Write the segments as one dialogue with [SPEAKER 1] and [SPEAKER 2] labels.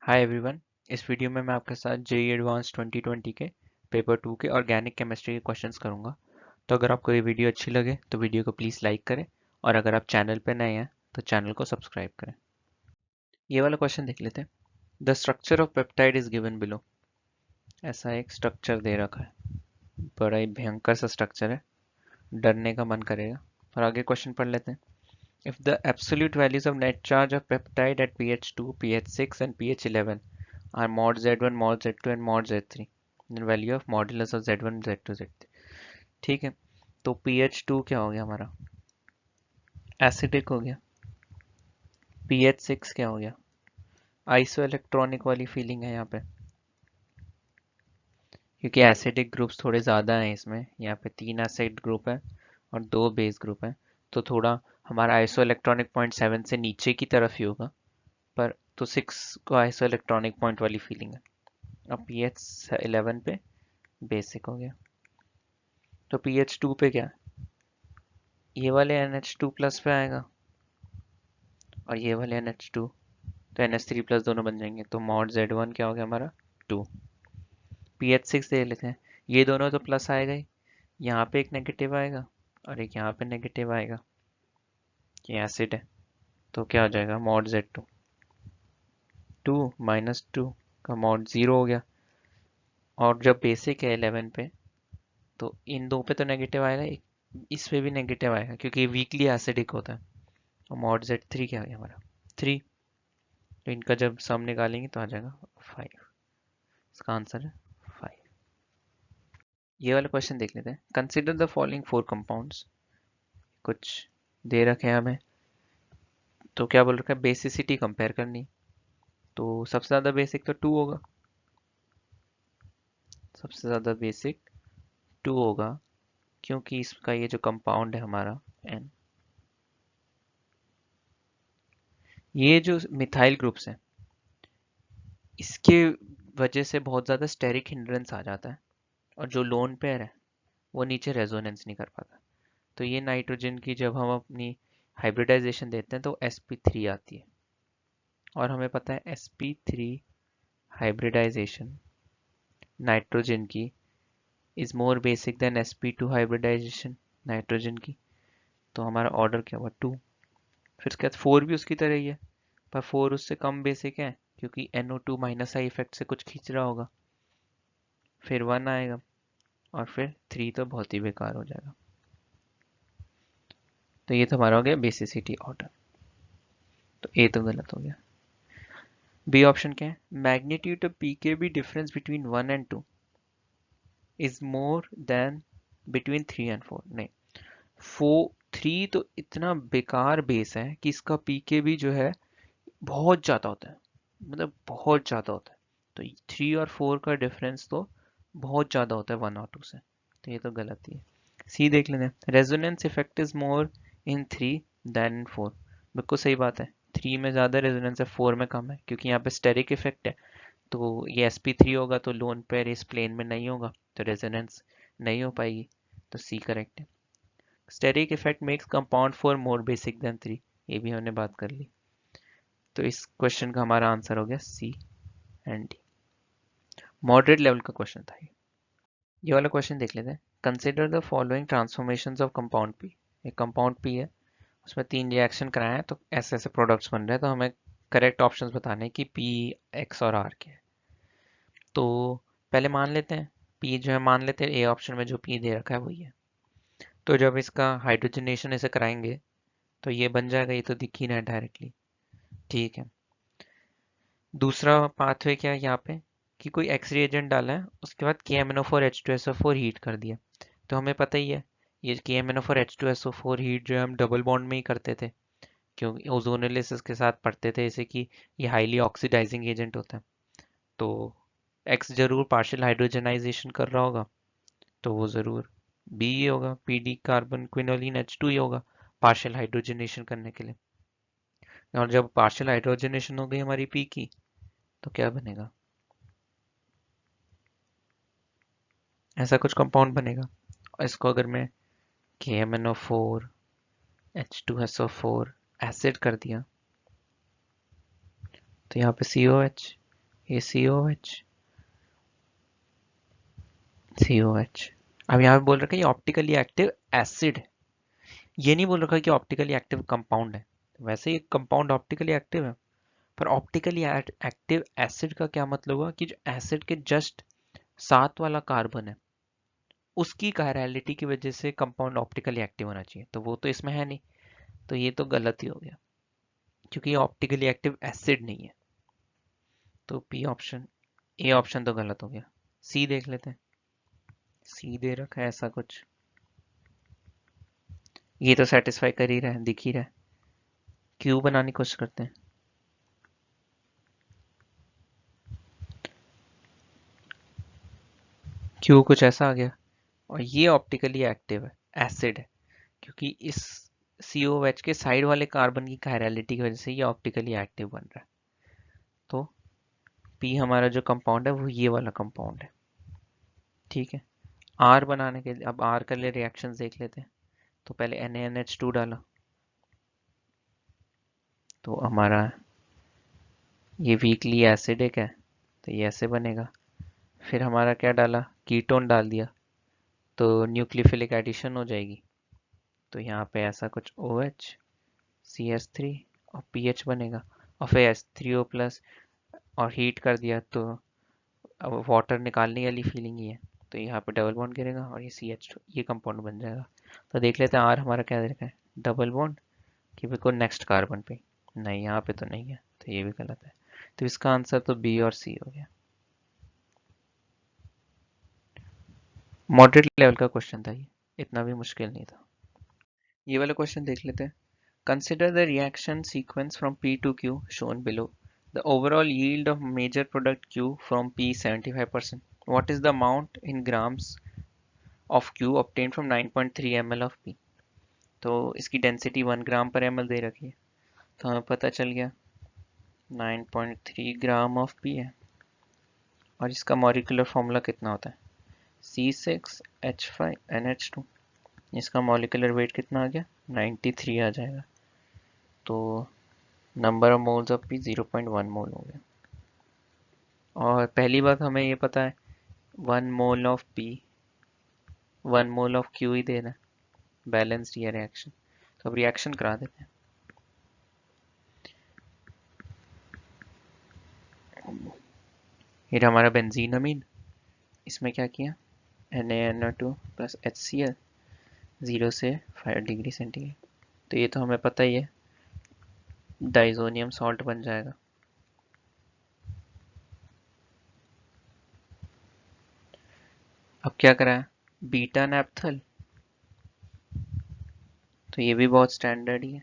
[SPEAKER 1] Hi everyone. इस video में मैं आपके साथ जेईई एडवांस 2020 के पेपर 2 के ऑर्गेनिक केमिस्ट्री के क्वेश्चंस करूंगा। तो अगर आपको ये वीडियो अच्छी लगे तो वीडियो को प्लीज़ लाइक करें और अगर आप चैनल पर नए हैं तो चैनल को सब्सक्राइब करें। ये वाला क्वेश्चन देख लेते हैं। The structure of peptide is given below. ऐसा एक स्ट्रक्चर दे रखा है, बड़ा ही भयंकर सा स्ट्रक्चर है, डरने का मन करेगा। और आगे क्वेश्चन पढ़ लेते हैं। If the absolute values of net charge of peptide at pH 2, pH 6 and pH 11 are mod Z1, mod Z2 and mod Z3, then value of modulus of Z1, Z2, Z3। ठीक है, तो pH 2 क्या हो गया हमारा? Acidic हो गया। pH 6 क्या हो गया? आइसो इलेक्ट्रॉनिक वाली फीलिंग है यहाँ पे, क्योंकि एसिडिक ग्रुप्स थोड़े ज़्यादा हैं इसमें। यहाँ पे 3 एसिड ग्रुप है और 2 बेस ग्रुप है, तो थोड़ा हमारा आइसो इलेक्ट्रॉनिक पॉइंट 7 से नीचे की तरफ ही होगा। पर तो 6 को आइसो इलेक्ट्रॉनिक पॉइंट वाली फीलिंग है। अब pH 11 पे बेसिक हो गया, तो pH 2 पे क्या है? ये वाले NH2 प्लस पे आएगा और ये वाले NH2, तो NH3 प्लस दोनों बन जाएंगे। तो मॉड Z1 क्या हो गया हमारा? 2। pH 6 दे लेते हैं, ये दोनों तो प्लस आएगा ही, यहाँ पे एक नेगेटिव आएगा और एक यहाँ पे नेगेटिव आएगा। ये एसिड है, तो क्या हो जाएगा? मॉड Z2 2 माइनस 2 का मॉड 0 हो गया। और जब बेसिक है 11 पे, तो इन दो पे तो नेगेटिव आएगा, इस पे भी नेगेटिव आएगा क्योंकि वीकली एसिडिक होता है। और मॉड Z3 क्या है हमारा? 3। तो इनका जब सम निकालेंगे तो आ जाएगा 5। इसका आंसर है 5। ये वाला क्वेश्चन देख लेते हैं। Consider the following 4 compounds. कुछ दे रखे हैं हमें, तो क्या बोल रखा है? बेसिसिटी कंपेयर करनी। तो सबसे ज़्यादा बेसिक तो 2 होगा, सबसे ज़्यादा बेसिक 2 होगा, क्योंकि इसका ये जो कंपाउंड है हमारा N, ये जो मिथाइल ग्रुप्स हैं, इसके वजह से बहुत ज़्यादा स्टेरिक हिंड्रेंस आ जाता है और जो लोन पेयर है वो नीचे रेजोनेंस नहीं कर पाता। तो ये नाइट्रोजन की जब हम अपनी हाइब्रिडाइजेशन देते हैं तो sp3 आती है, और हमें पता है sp3 हाइब्रिडाइजेशन नाइट्रोजन की is more basic than sp2 hybridization nitrogen की। तो हमारा ऑर्डर क्या हुआ? 2। फिर उसके बाद 4 भी उसकी तरह ही है, पर 4 उससे कम बेसिक है क्योंकि NO2 माइनस आई इफेक्ट से कुछ खींच रहा होगा। फिर 1 आएगा और फिर 3 तो बहुत ही बेकार हो जाएगा। तो ये तो हमारा हो गया बेसिसिटी ऑर्डर, तो ए तो गलत हो गया। बी ऑप्शन क्या है? Magnitude of pKb difference between 1 and 2 is more than between 3 and 4। नहीं, 3 तो इतना बेकार बेस है कि इसका पीकेबी जो है बहुत ज़्यादा होता है, मतलब बहुत ज़्यादा होता है। तो 3 और 4 का डिफरेंस तो बहुत ज़्यादा होता है 1 और 2 से, तो ये तो गलत ही है। सी देख लेते हैं। Resonance effect is more in 3 than in 4। बिल्कुल सही बात है, 3 में ज़्यादा रेजोनेंस है, 4 में कम है, क्योंकि यहाँ पे स्टेरिक इफेक्ट है। तो ये sp3 होगा तो लोन पेयर इस प्लेन में नहीं होगा, तो रेजोनेंस नहीं हो पाएगी। तो सी करेक्ट है। Steric effect makes compound 4 more basic than 3, ये भी हमने बात कर ली। तो इस क्वेश्चन का हमारा आंसर हो गया सी एंड डी। मॉडरेट लेवल का क्वेश्चन था ये वाला क्वेश्चन देख लेते हैं। Consider the following transformations of compound P. एक कंपाउंड पी है, उसमें 3 रिएक्शन कराए हैं, तो ऐसे ऐसे प्रोडक्ट्स बन रहे हैं, तो हमें करेक्ट ऑप्शंस बताने हैं कि पी, एक्स और आर के हैं। तो पहले मान लेते हैं पी जो है, मान लेते हैं ए ऑप्शन में जो पी दे रखा है वही है। तो जब इसका हाइड्रोजनेशन इसे कराएंगे तो ये बन जाएगा, ये तो दिख ही रहा है डायरेक्टली। ठीक है, दूसरा पाथवे क्या है यहाँ पे कि कोई एक्स रिएजेंट डाला है, उसके बाद KMnO4H2SO4 हीट कर दिया। तो हमें पता ही है ये KMnO4H2SO4 हीट जो है हम डबल बॉन्ड में ही करते थे, क्योंकि ओजोनोलिसिस के साथ पढ़ते थे इसे कि ये हाईली ऑक्सीडाइजिंग एजेंट होता है। तो एक्स जरूर पार्शियल हाइड्रोजनाइजेशन कर रहा होगा, तो वो जरूर बी ही होगा, PD कार्बन क्विनोलिन H2 ही होगा पार्शियल हाइड्रोजनेशन करने के लिए। और जब पार्शियल हाइड्रोजनेशन हो गई हमारी पी की, तो क्या बनेगा? ऐसा कुछ कंपाउंड बनेगा। और इसको अगर मैं KMnO4 H2SO4 एसिड कर दिया, तो यहाँ पे COH, ये COH COH। अब यहाँ पे बोल रखा है ये ऑप्टिकली एक्टिव एसिड है, ये नहीं बोल रखा कि ऑप्टिकली एक्टिव कंपाउंड है। वैसे ये कंपाउंड ऑप्टिकली एक्टिव है, पर ऑप्टिकली एक्टिव एसिड का क्या मतलब हुआ कि जो एसिड के जस्ट साथ वाला कार्बन है उसकी कायरलिटी की वजह से कंपाउंड ऑप्टिकली एक्टिव होना चाहिए, तो वो तो इसमें है नहीं, तो ये तो गलत ही हो गया क्योंकि ये ऑप्टिकली एक्टिव एसिड नहीं है। तो पी ऑप्शन, ए ऑप्शन तो गलत हो गया। सी देख लेते हैं, सी दे रखा है ऐसा कुछ, ये तो सेटिस्फाई कर ही रहा है, दिख ही रहा है। क्यू बनाने की कोशिश करते हैं। क्यू कुछ ऐसा आ गया, और ये ऑप्टिकली एक्टिव है, एसिड है, क्योंकि इस COH के साइड वाले कार्बन की कायरलिटी की वजह से ये ऑप्टिकली एक्टिव बन रहा है। तो पी हमारा जो कंपाउंड है वो ये वाला कंपाउंड है। ठीक है, आर बनाने के लिए अब आर के लिए रिएक्शंस देख लेते हैं। तो पहले NaNH2 डाला, तो हमारा ये वीकली एसिडिक है, तो ये ऐसे बनेगा। फिर हमारा क्या डाला, कीटोन डाल दिया, तो न्यूक्लियोफिलिक एडिशन हो जाएगी, तो यहाँ पे ऐसा कुछ OH CH3 और पीएच बनेगा, और फिर H3O प्लस, और हीट कर दिया तो अब वाटर निकालने वाली फीलिंग ही है, तो यहाँ पे डबल बॉन्ड गिरेगा और ये CH2 ये कंपाउंड बन जाएगा। तो देख लेते हैं आर हमारा क्या दे रखा है, डबल बॉन्ड कि बिल्कुल नेक्स्ट कार्बन पे, नहीं यहाँ पे तो नहीं है, तो ये भी गलत है। तो इसका आंसर तो बी और सी हो गया। मॉडरेट लेवल का क्वेश्चन था ये, इतना भी मुश्किल नहीं था। ये वाला क्वेश्चन देख लेते हैं। Consider the reaction sequence from P to Q shown below. The overall yield of major product Q from P 75%. What is the amount in grams of Q obtained from 9.3 ml of P? तो इसकी density 1 ग्राम पर ml दे रखी है, तो हमें पता चल गया 9.3 ग्राम ऑफ P है, और इसका मॉलिक्यूलर फॉर्मूला कितना होता है, C6H5NH2। इसका मॉलिक्यूलर वेट कितना आ गया, 93 आ जाएगा, तो number of moles of P 0.1 मोल हो गया। और पहली बात हमें ये पता है 1 mole of P 1 mole of Q ही देना है, बैलेंस्ड ये रिएक्शन। तो अब रिएक्शन करा देते हैं। ये हमारा बेंजीन अमीन, इसमें क्या किया NaNO2 प्लस HCl 0 से 5 डिग्री सेंटीग्रेड, तो ये तो हमें पता ही है डाइजोनियम सॉल्ट बन जाएगा। अब क्या करा है, बीटा नैप्थल, तो ये भी बहुत स्टैंडर्ड ही है।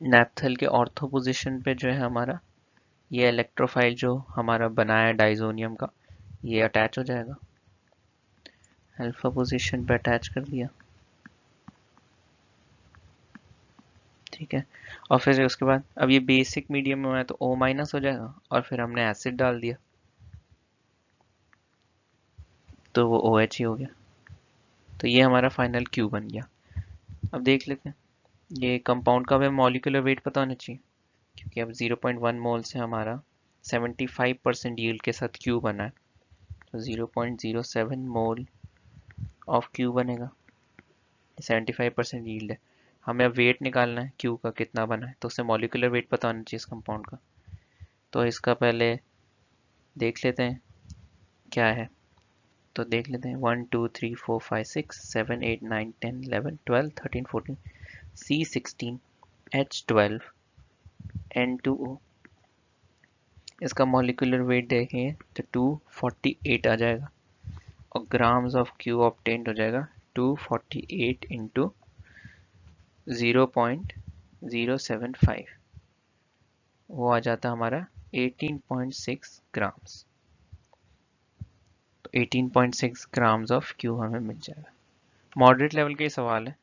[SPEAKER 1] नैप्थल के ऑर्थो पोजीशन पे जो है हमारा ये इलेक्ट्रोफाइल जो हमारा बनाया है डाइजोनियम का, ये अटैच हो जाएगा, अल्फा पोजीशन पे अटैच कर दिया। ठीक है, और फिर उसके बाद अब ये बेसिक मीडियम में है तो O माइनस हो जाएगा, और फिर हमने एसिड डाल दिया तो वो OH ही हो गया। तो ये हमारा फाइनल Q बन गया। अब देख लेते हैं, ये कंपाउंड का हमें मॉलिक्यूलर वेट पता होना चाहिए, क्योंकि अब 0.1 मोल से हमारा 75% यील्ड के साथ Q बना है, तो 0.07 मोल ऑफ Q बनेगा, 75% यील्ड है। हमें अब वेट निकालना है Q का कितना बना है, तो उससे मॉलिक्यूलर वेट पता होना चाहिए इस कंपाउंड का। तो इसका पहले देख लेते हैं क्या है, तो देख लेते हैं 1 2 3 4 5 6 7 8 9 10 11 12 13 14 C16H12 N2O। इसका मॉलिक्यूलर वेट देखें तो 248 आ जाएगा, और ग्राम्स ऑफ क्यू ऑब्टेन्ड हो जाएगा 248 इंटू 0.075, वो आ जाता हमारा 18.6 ग्राम्स। तो 18.6 ग्राम्स ऑफ क्यू हमें मिल जाएगा। मॉडरेट लेवल का ही सवाल है,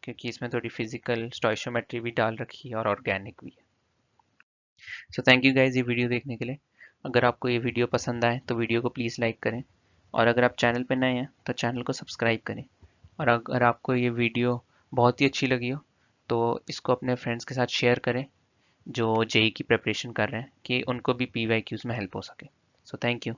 [SPEAKER 1] क्योंकि इसमें थोड़ी फिजिकल स्टोइशियोमेट्री भी डाल रखी है और ऑर्गेनिक भी है। सो थैंक यू गाइज ये वीडियो देखने के लिए। अगर आपको ये वीडियो पसंद आए तो वीडियो को प्लीज़ लाइक करें, और अगर आप चैनल पर नए हैं तो चैनल को सब्सक्राइब करें। और अगर आपको ये वीडियो बहुत ही अच्छी लगी हो तो इसको अपने फ्रेंड्स के साथ शेयर करें, जो जेई की प्रिपरेशन कर रहे हैं कि उनको भी पी वाई क्यूज़ में हेल्प हो सके। So thank you.